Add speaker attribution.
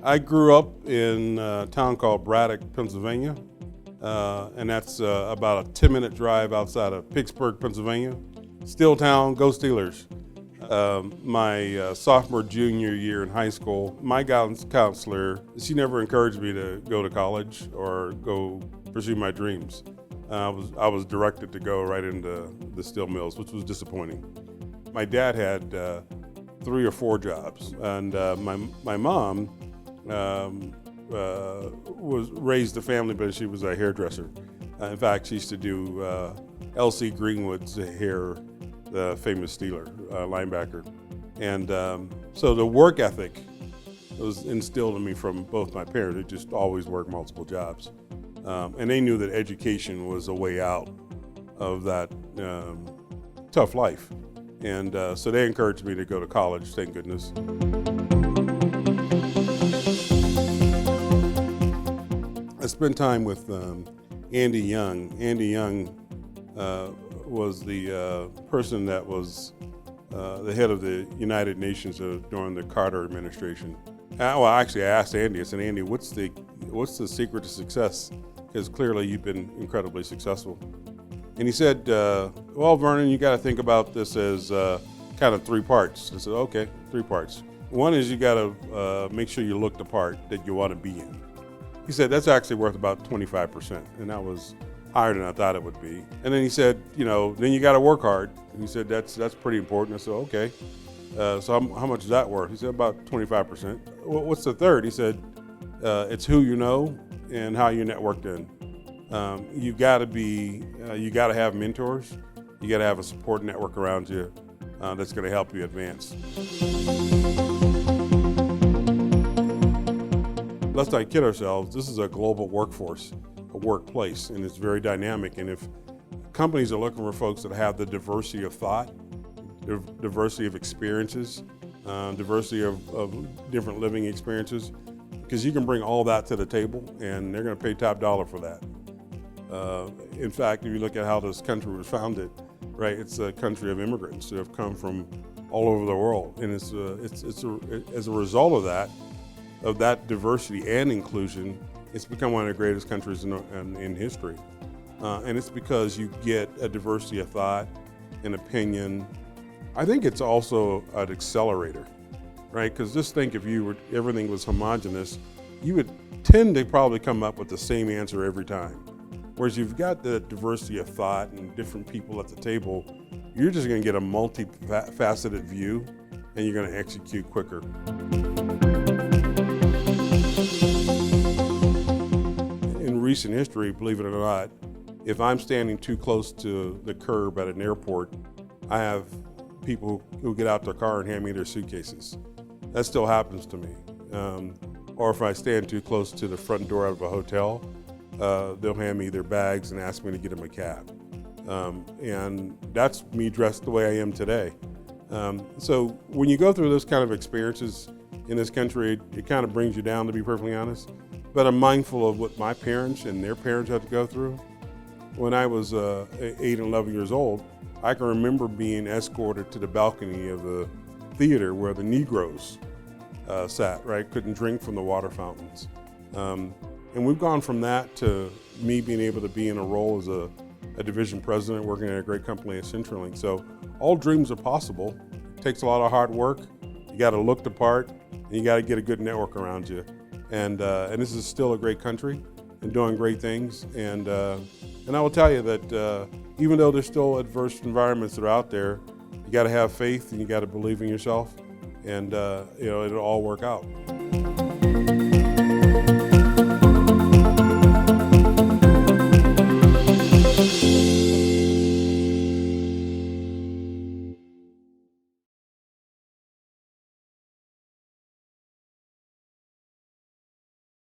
Speaker 1: I grew up in a town called Braddock, Pennsylvania, and that's about a 10-minute drive outside of Pittsburgh, Pennsylvania. Steel town, go Steelers. My sophomore, junior year in high school, my guidance counselor, she never encouraged me to go to college or go pursue my dreams. I was directed to go right into the steel mills, which was disappointing. My dad had 3 or 4 jobs, and my mom was raised a family, but she was a hairdresser. In fact, she used to do L.C. Greenwood's hair, the famous Steeler linebacker. And so the work ethic was instilled in me from both my parents. They just always worked multiple jobs. And they knew that education was a way out of that tough life. And so they encouraged me to go to college, thank goodness. I spent time with Andy Young. Andy Young was the person that was the head of the United Nations during the Carter administration. Well, actually, I asked Andy. I said, Andy, what's the secret to success? Because clearly you've been incredibly successful. And he said, well, Vernon, you got to think about this as kind of 3 parts. I said, okay, 3 parts. One is you got to make sure you look the part that you want to be in. He said, that's actually worth about 25%. And that was higher than I thought it would be. And then he said, then you got to work hard. And he said, that's pretty important. I said, okay. So how much is that worth? He said, about 25%. Well, what's the third? He said, it's who you know and how you networked in. You got to have mentors. You got to have a support network around you that's going to help you advance. Let's not kid ourselves. This is a global workforce, a workplace, and it's very dynamic. And if companies are looking for folks that have the diversity of thought, diversity of experiences, diversity of different living experiences, because you can bring all that to the table, and they're going to pay top dollar for that. In fact, if you look at how this country was founded, right, it's a country of immigrants who have come from all over the world, and it's as a result of that diversity and inclusion, it's become one of the greatest countries in history. And it's because you get a diversity of thought and opinion. I think it's also an accelerator, right? Because just think if everything was homogenous, you would tend to probably come up with the same answer every time. Whereas you've got the diversity of thought and different people at the table, you're just going to get a multifaceted view, and you're going to execute quicker. In recent history, believe it or not, if I'm standing too close to the curb at an airport, I have people who get out their car and hand me their suitcases. That still happens to me. Or if I stand too close to the front door of a hotel, they'll hand me their bags and ask me to get them a cab. And that's me dressed the way I am today. So when you go through those kind of experiences in this country, it kind of brings you down, to be perfectly honest. But I'm mindful of what my parents and their parents had to go through. When I was 8 and 11 years old, I can remember being escorted to the balcony of the theater where the Negroes sat, right? Couldn't drink from the water fountains. And we've gone from that to me being able to be in a role as a division president working at a great company at CenturyLink. So all dreams are possible. It takes a lot of hard work. You got to look the part, and you got to get a good network around you. And this is still a great country and doing great things. And I will tell you that even though there's still adverse environments that are out there, you got to have faith and you got to believe in yourself, and it'll all work out.